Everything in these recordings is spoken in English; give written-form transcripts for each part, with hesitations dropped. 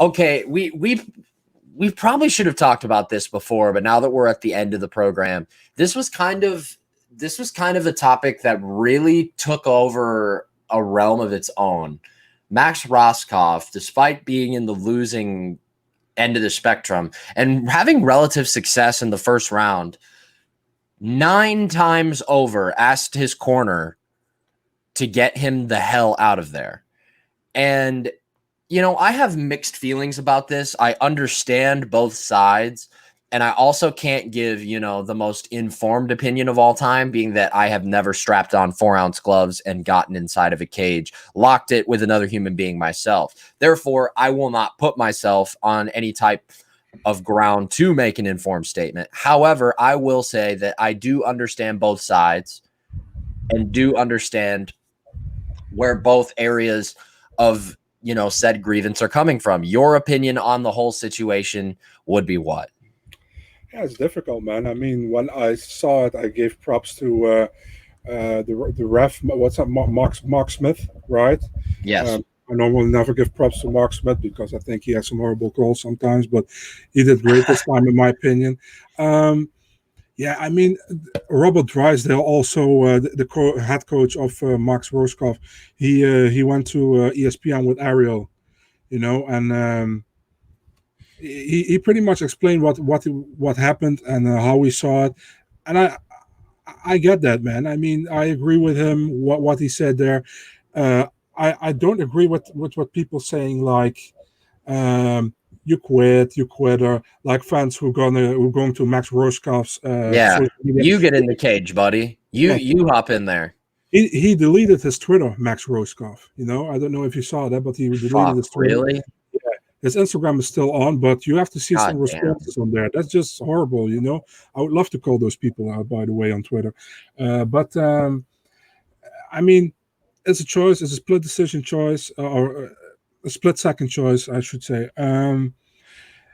Okay, we probably should have talked about this before, but now that we're at the end of the program, this was kind of a topic that really took over a realm of its own. Max Rohskopf, despite being in the losing end of the spectrum and having relative success in the first round, 9 times over asked his corner to get him the hell out of there. And I have mixed feelings about this. I understand both sides. And I also can't give, the most informed opinion of all time, being that I have never strapped on 4-ounce gloves and gotten inside of a cage, locked it with another human being myself. Therefore, I will not put myself on any type of ground to make an informed statement. However, I will say that I do understand both sides and do understand where both areas of said grievance are coming from. Your opinion on the whole situation would be what? Yeah, it's difficult, man. I mean, when I saw it, I gave props to the ref. What's that? Mark Smith, right? Yes. I normally never give props to Mark Smith because I think he has some horrible calls sometimes, but he did great this time, in my opinion. Yeah, I mean, Robert Drysdale, also the head coach of Max Rohskopf, he went to ESPN with Ariel, and he pretty much explained what happened and how he saw it, and I get that, man. I mean, I agree with him what he said there. I don't agree with what people saying like. You quit, or like fans who going to Max Rohskopf's Yeah, social media. you get in the cage, buddy. You hop in there. He deleted his Twitter, Max Rohskopf. I don't know if you saw that, but he deleted his Twitter. Really? Yeah, his Instagram is still on, but you have to see some God responses on there. That's just horrible. I would love to call those people out, by the way, on Twitter. But I mean, it's a choice. It's a split decision choice, or a split second choice, I should say.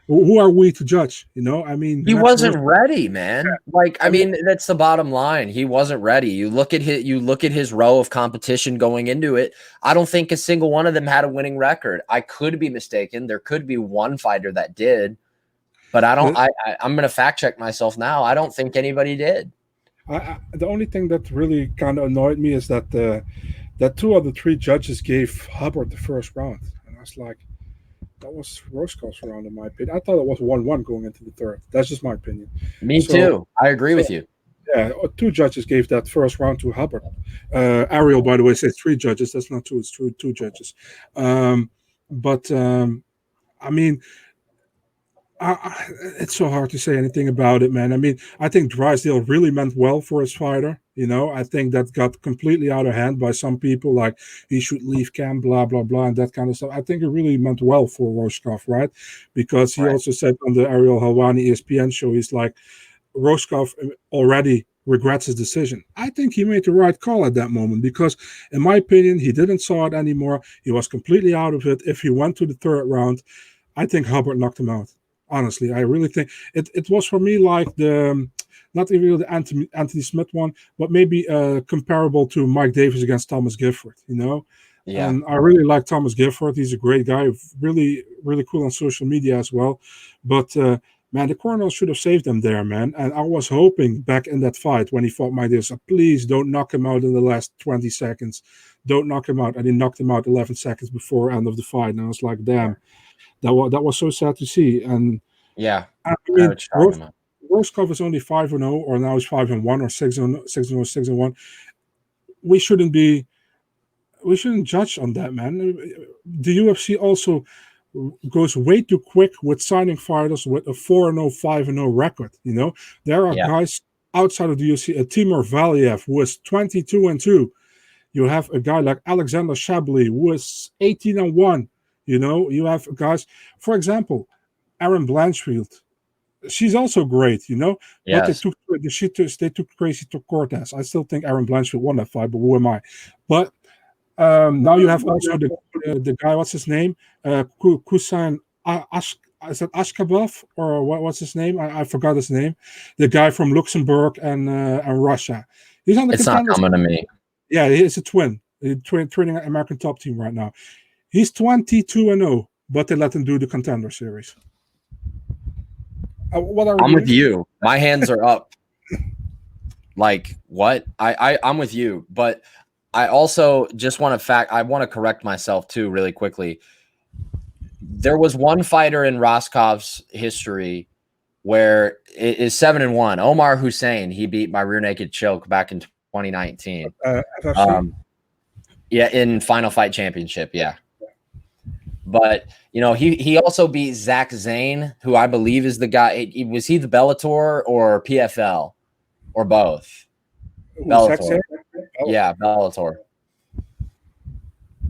Who are we to judge? I mean, he wasn't ready, man. Like, I mean, that's the bottom line. He wasn't ready. You look at his row of competition going into it. I don't think a single one of them had a winning record. I could be mistaken. There could be one fighter that did, but I don't. I'm going to fact check myself now. I don't think anybody did. The only thing that really kind of annoyed me is that that 2 of the 3 judges gave Hubbard the first round, and I was like, that was Rohskopf's round, in my opinion. I thought it was 1-1 going into the third. That's just my opinion. Me too. I agree with you. Yeah, 2 judges gave that first round to Hubbard. Ariel, by the way, says 3 judges. That's not 2. It's 2 judges. But I mean, it's so hard to say anything about it, man. I mean, I think Drysdale really meant well for his fighter. I think that got completely out of hand by some people, like he should leave camp, blah, blah, blah, and that kind of stuff. I think it really meant well for Rohskopf, right? Because he also said on the Ariel Helwani ESPN show, he's like, Rohskopf already regrets his decision. I think he made the right call at that moment because, in my opinion, he didn't saw it anymore. He was completely out of it. If he went to the third round, I think Hubbard knocked him out. Honestly, I really think it was for me like not even the Anthony Smith one, but maybe comparable to Mike Davis against Thomas Gifford, Yeah. And I really like Thomas Gifford. He's a great guy, really, really cool on social media as well. But man, the corner should have saved him there, man. And I was hoping back in that fight when he fought Mike Davis, please don't knock him out in the last 20 seconds. Don't knock him out. And he knocked him out 11 seconds before end of the fight. And I was like, damn. That was so sad to see, and yeah, I mean, Rohskopf is only 5-0, or now he's 5-1, or 6-0, 6-1. We shouldn't judge on that, man. The UFC also goes way too quick with signing fighters with a 4-0, 5-0 record. There are guys outside of the UFC, Timur Valiev, who is 22-2. You have a guy like Alexander Shabliy, who is 18-1. You have guys, for example, Aaron Blanchfield. She's also great, Yes. But they took Crazy to Cortez. I still think Aaron Blanchfield won that fight, but who am I? But now you have also the guy. What's his name? Kusan is that Ashkabov, or what's his name? I forgot his name. The guy from Luxembourg and Russia. He's on the. It's not coming to me. Yeah, he's a twin. He's training at American Top Team right now. He's 22-0. but they let him do the Contender Series. What are we I'm doing? with you. My hands are up. Like what? I'm with you, but I also just want to correct myself too really quickly. There was one fighter in Rohskopf's history where it is 7-1. Omar Hussein, he beat my rear naked choke back in 2019. FFC? Yeah, in Final Fight Championship, yeah. But he also beat Zach Zane, who I believe is the guy. Was he the Bellator or PFL or both? Bellator. Yeah, Bellator.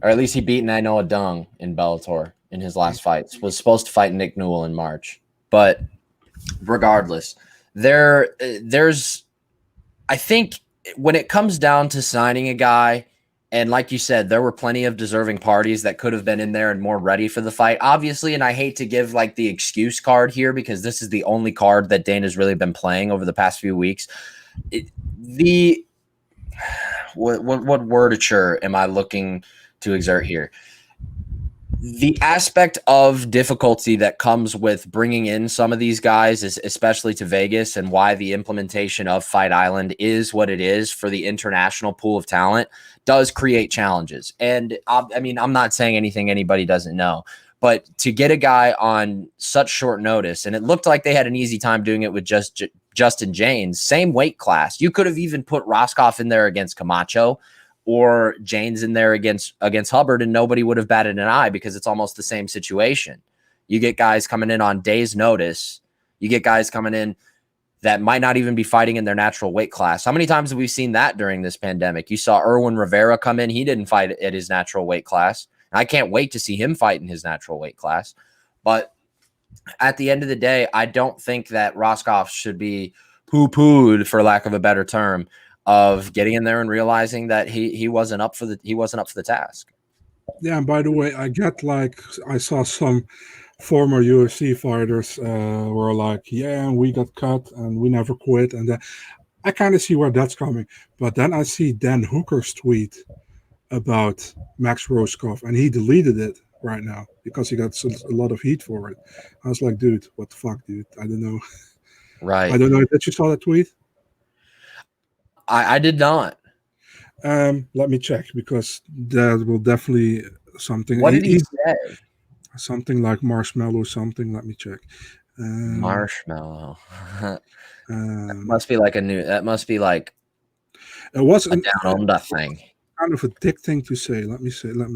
Or at least he beat Nainoa Dung in Bellator in his last fights. Was supposed to fight Nick Newell in March. But regardless, there's I think when it comes down to signing a guy, and like you said, there were plenty of deserving parties that could have been in there and more ready for the fight, obviously. And I hate to give like the excuse card here because this is the only card that Dana's really been playing over the past few weeks. What wordature am I looking to exert here? The aspect of difficulty that comes with bringing in some of these guys, is especially to Vegas, and why the implementation of Fight Island is what it is for the international pool of talent, does create challenges. And I mean, I'm not saying anything anybody doesn't know, but to get a guy on such short notice, and it looked like they had an easy time doing it with Justin James, same weight class. You could have even put Rohskopf in there against Camacho, or James in there against Hubbard, and nobody would have batted an eye because it's almost the same situation. You get guys coming in on days' notice. You get guys coming in that might not even be fighting in their natural weight class. How many times have we seen that during this pandemic? You saw Erwin Rivera come in. He didn't fight at his natural weight class. I can't wait to see him fight in his natural weight class. But at the end of the day, I don't think that Rohskopf should be poo-pooed, for lack of a better term, of getting in there and realizing that he wasn't up for the task. Yeah, and by the way, I saw some former UFC fighters were like, yeah, we got cut and we never quit, and I kind of see where that's coming. But then I see Dan Hooker's tweet about Max Rohskopf, and he deleted it right now because he got a lot of heat for it. I was like, dude, what the fuck, dude? I don't know. Right. I don't know. Did you saw that tweet? I did not. Let me check, because that will definitely something. What did he say? Something like marshmallow something. Let me check. Marshmallow. That must be like it was a down under thing. Kind of a dick thing to say. Let me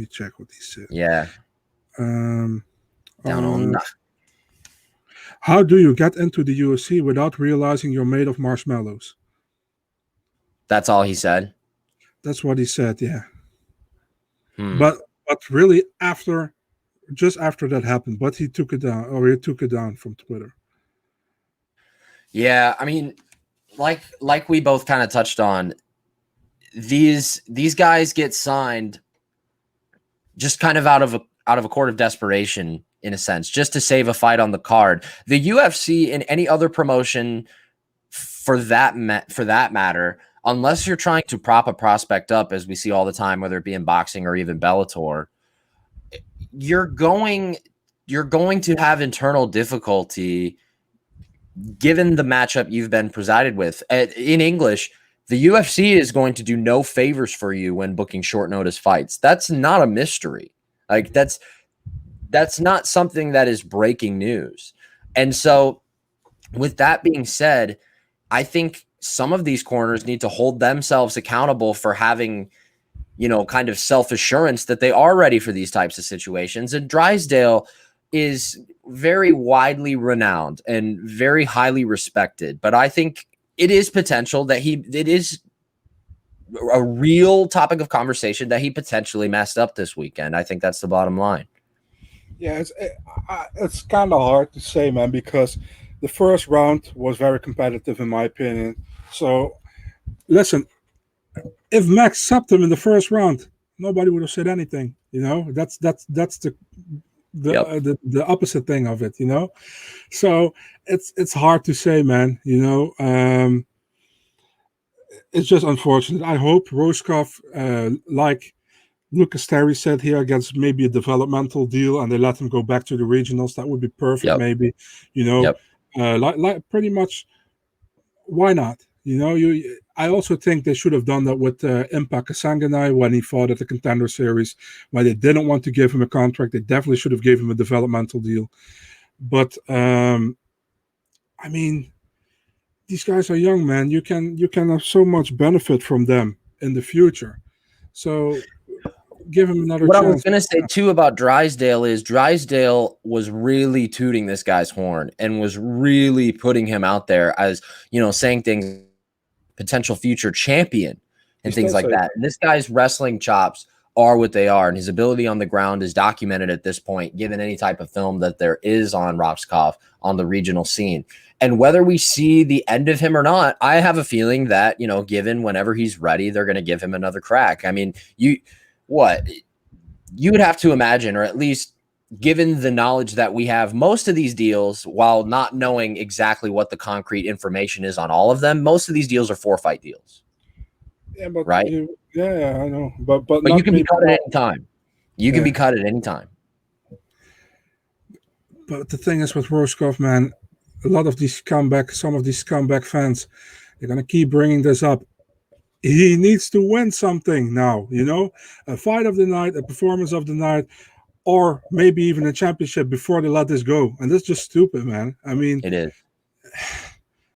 check what he said. Yeah. Down under. How do you get into the UFC without realizing you're made of marshmallows? That's all he said. That's what he said, yeah. But really just after that happened, but he took it down from Twitter. Yeah, I mean, like we both kind of touched on, these guys get signed just kind of out of a court of desperation, in a sense, just to save a fight on the card. The UFC and any other promotion, for that matter, unless you're trying to prop a prospect up, as we see all the time, whether it be in boxing or even Bellator, you're going to have internal difficulty given the matchup you've been presided with. In English, the UFC is going to do no favors for you when booking short notice fights. That's not a mystery. Like that's not something that is breaking news. And so with that being said, I think some of these corners need to hold themselves accountable for having, kind of self-assurance that they are ready for these types of situations. And Drysdale is very widely renowned and very highly respected. But I think it is potential that it is a real topic of conversation that he potentially messed up this weekend. I think that's the bottom line. Yeah, it's kind of hard to say, man, because the first round was very competitive, in my opinion. So, listen, if Max stopped him in the first round, nobody would have said anything. That's the opposite thing of it. So it's hard to say, man. It's just unfortunate. I hope Rohskopf, like Lucas Terry said here gets maybe a developmental deal, and they let him go back to the regionals. That would be perfect, Yep. maybe. You know, Yep. like pretty much. Why not? You know, you. I also think they should have done that with Impa Kasanganai when he fought at the Contender Series, when they didn't want to give him a contract. They definitely should have gave him a developmental deal. But I mean, these guys are young, man. You can have so much benefit from them in the future. So give him another What I was chance. going to say too about Drysdale is Drysdale was really tooting this guy's horn and was really putting him out there as, saying things, potential future champion and things like that. And this guy's wrestling chops are what they are, and his ability on the ground is documented at this point, given any type of film that there is on Rohskopf on the regional scene. And whether we see the end of him or not, I have a feeling that, given whenever he's ready, they're going to give him another crack. I mean, you would have to imagine, or at least given the knowledge that we have, most of these deals, while not knowing exactly what the concrete information is on all of them, most of these deals are 4-fight deals. Yeah, but right? yeah, I know, but you can be cut at any time. You can be cut at any time. But the thing is with Rohskopf, man, a lot of these some of these comeback fans, they're gonna keep bringing this up. He needs to win something now, a fight of the night, a performance of the night, or maybe even a championship before they let this go. And that's just stupid, man. I mean, it is.